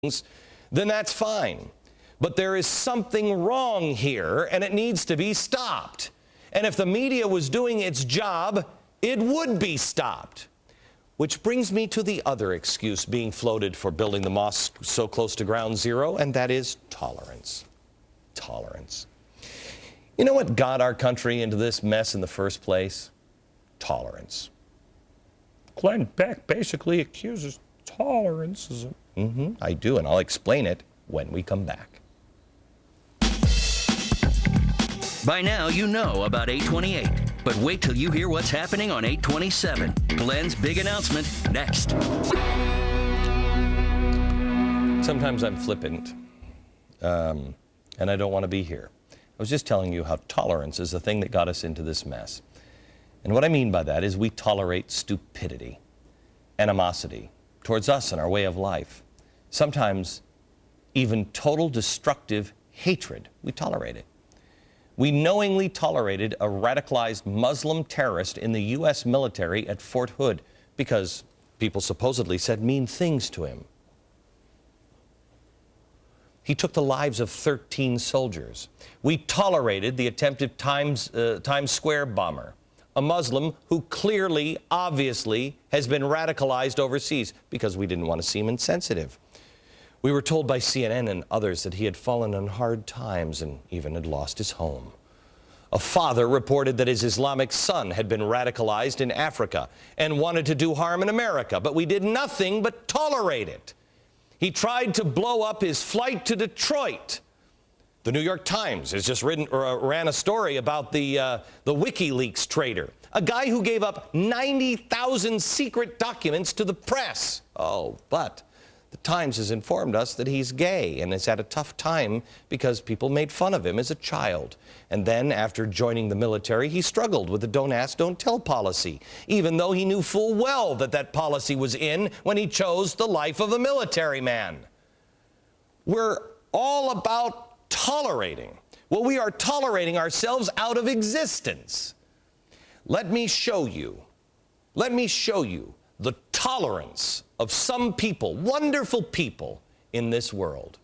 then that's fine. But there is something wrong here, and it needs to be stopped. And if the media was doing its job, it would be stopped. Which brings me to the other excuse being floated for building the mosque so close to ground zero, and that is tolerance. Tolerance. You know what got our country into this mess in the first place? Tolerance. Glenn Beck basically accuses tolerance. I do, and I'll explain it when we come back. By now, you know about 828, but wait till you hear what's happening on 827. Glenn's big announcement next. Sometimes I'm flippant, and I don't want to be here. I was just telling you how tolerance is the thing that got us into this mess. And what I mean by that is we tolerate stupidity, animosity towards us and our way of life. Sometimes even total destructive hatred. We tolerate it. We knowingly tolerated a radicalized Muslim terrorist in the U.S. military at Fort Hood because people supposedly said mean things to him. He took the lives of 13 soldiers. We tolerated the attempted Times Square bomber, a Muslim who clearly, obviously, has been radicalized overseas because we didn't want to seem insensitive. We were told by CNN and others that he had fallen on hard times and even had lost his home. A father reported that his Islamic son had been radicalized in Africa and wanted to do harm in America, but we did nothing but tolerate it. He tried to blow up his flight to Detroit. The New York Times has just ran a story about the WikiLeaks traitor, a guy who gave up 90,000 secret documents to the press. Oh, but the Times has informed us that he's gay and has had a tough time because people made fun of him as a child. And then, after joining the military, he struggled with the don't ask, don't tell policy, even though he knew full well that that policy was in when he chose the life of a military man. We're all about tolerating. Well, we are tolerating ourselves out of existence. Let me show you the tolerance of some people, wonderful people in this world.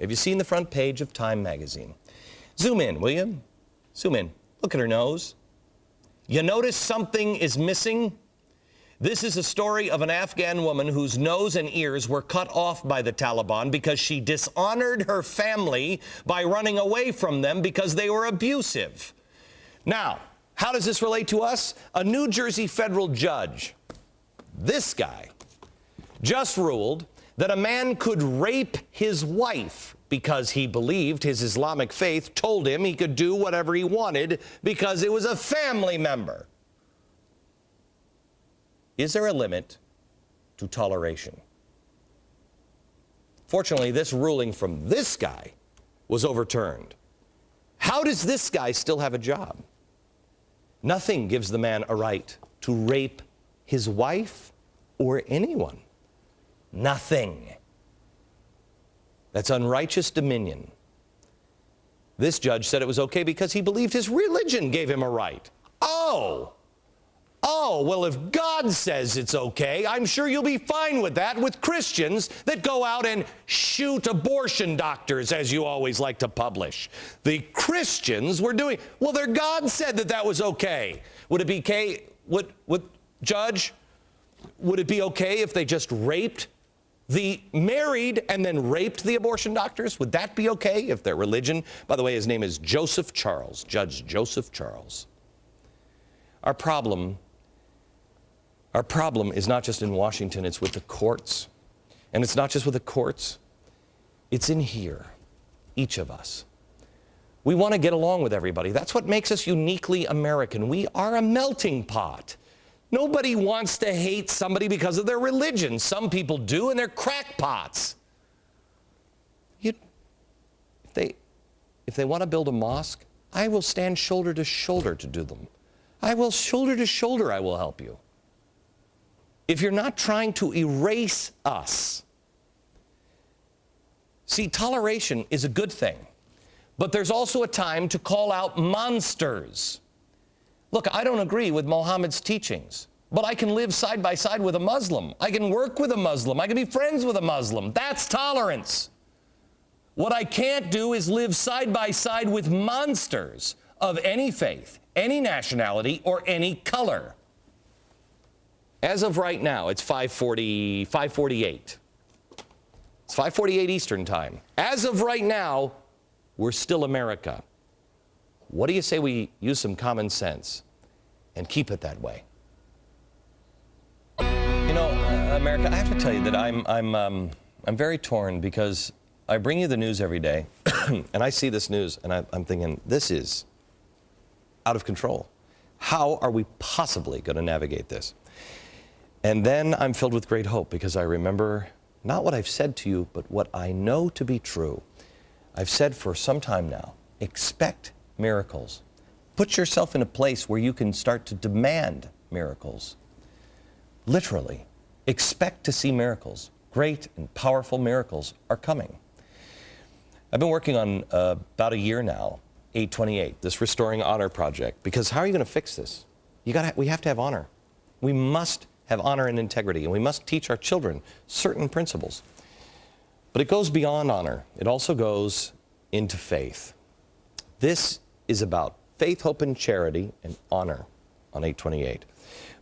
Have you seen the front page of Time magazine? Zoom in, will you? Zoom in. Look at her nose. You notice something is missing? This is a story of an Afghan woman whose nose and ears were cut off by the Taliban because she dishonored her family by running away from them because they were abusive. Now, how does this relate to us? A New Jersey federal judge, this guy, just ruled that a man could rape his wife because he believed his Islamic faith told him he could do whatever he wanted because it was a family member. Is there a limit to toleration? Fortunately, this ruling from this guy was overturned. How does this guy still have a job? Nothing gives the man a right to rape his wife or anyone. Nothing. That's unrighteous dominion. This judge said it was okay because he believed his religion gave him a right. Oh, well, if God says it's okay, I'm sure you'll be fine with that with Christians that go out and shoot abortion doctors, as you always like to publish. The Christians were doing, well, their God said that that was okay. Would it be okay, Judge, would it be okay if they just raped the married and then raped the abortion doctors? Would that be okay if their religion, by the way, his name is Joseph Charles, Judge Joseph Charles. Our problem is not just in Washington, it's with the courts. And it's not just with the courts, it's in here, each of us. We want to get along with everybody. That's what makes us uniquely American. We are a melting pot. Nobody wants to hate somebody because of their religion. Some people do, and they're crackpots. If they want to build a mosque, I will stand shoulder to shoulder to do them. Shoulder to shoulder, I will help you. If you're not trying to erase us. See, toleration is a good thing, but there's also a time to call out monsters. Look, I don't agree with Muhammad's teachings, but I can live side by side with a Muslim. I can work with a Muslim. I can be friends with a Muslim. That's tolerance. What I can't do is live side by side with monsters of any faith, any nationality, or any color. As of right now, it's 5:48. It's 5:48 Eastern Time. As of right now, we're still America. What do you say we use some common sense and keep it that way? You know, America, I have to tell you that I'm very torn because I bring you the news every day, and I see this news, and I'm thinking, this is out of control. How are we possibly going to navigate this? And then I'm filled with great hope because I remember not what I've said to you, but what I know to be true. I've said for some time now, expect miracles. Put yourself in a place where you can start to demand miracles. Literally, expect to see miracles. Great and powerful miracles are coming. I've been working on about a year now, 828, this Restoring Honor project, because how are you going to fix this? We have to have honor. We must have honor and integrity, and we must teach our children certain principles. But it goes beyond honor. It also goes into faith. This is about faith, hope, and charity and honor on 828.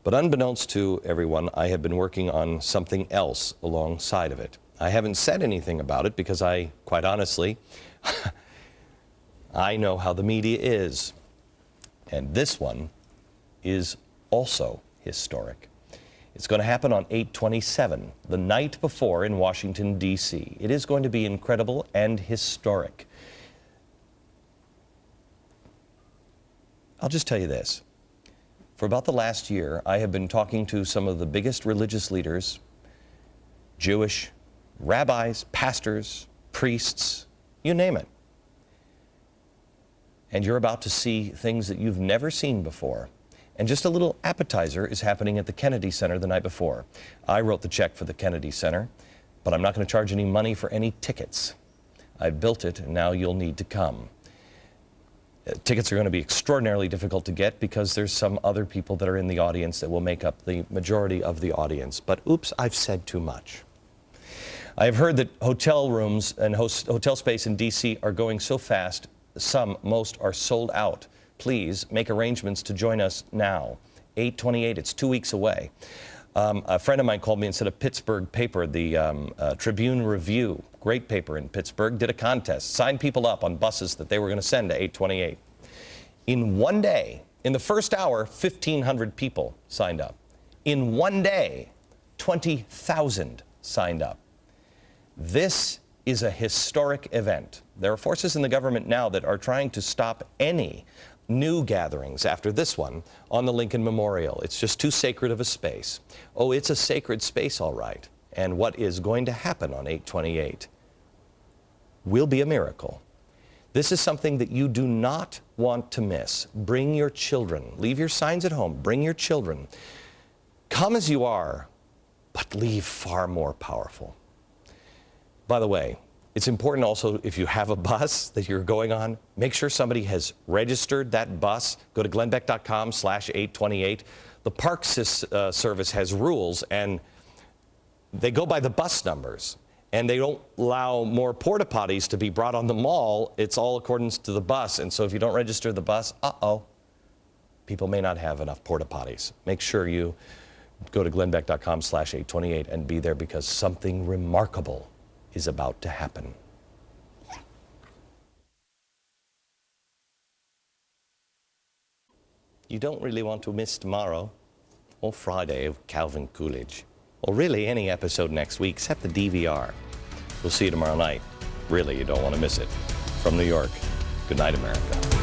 But unbeknownst to everyone, I have been working on something else alongside of it. I haven't said anything about it because I, quite honestly, I know how the media is. And this one is also historic. It's going to happen on 8/27, the night before in Washington, D.C. It is going to be incredible and historic. I'll just tell you this. For about the last year, I have been talking to some of the biggest religious leaders, Jewish rabbis, pastors, priests, you name it. And you're about to see things that you've never seen before. And just a little appetizer is happening at the Kennedy Center the night before. I wrote the check for the Kennedy Center, but I'm not going to charge any money for any tickets. I built it, and now you'll need to come. Tickets are going to be extraordinarily difficult to get because there's some other people that are in the audience that will make up the majority of the audience. But oops, I've said too much. I've heard that hotel rooms and hotel space in D.C. are going so fast, most are sold out. Please make arrangements to join us now. 8/28, it's 2 weeks away. A friend of mine called me and said a Pittsburgh paper, the Tribune Review, great paper in Pittsburgh, did a contest, signed people up on buses that they were going to send to 8/28. In one day, in the first hour, 1,500 people signed up. In one day, 20,000 signed up. This is a historic event. There are forces in the government now that are trying to stop any new gatherings after this one on the Lincoln Memorial. It's just too sacred of a space. Oh, it's a sacred space, all right. And what is going to happen on 8/28 will be a miracle. This is something that you do not want to miss. Bring your children. Leave your signs at home. Bring your children. Come as you are, but leave far more powerful. By the way, it's important also, if you have a bus that you're going on, make sure somebody has registered that bus. Go to glennbeck.com/828. The Park Service has rules, and they go by the bus numbers. And they don't allow more porta potties to be brought on the mall. It's all according to the bus. And so if you don't register the bus, people may not have enough porta potties. Make sure you go to glennbeck.com/828 and be there because something remarkable is about to happen. You don't really want to miss tomorrow or Friday of Calvin Coolidge, or really any episode next week. Set the DVR. We'll see you tomorrow night. Really, you don't want to miss it. From New York, good night, America.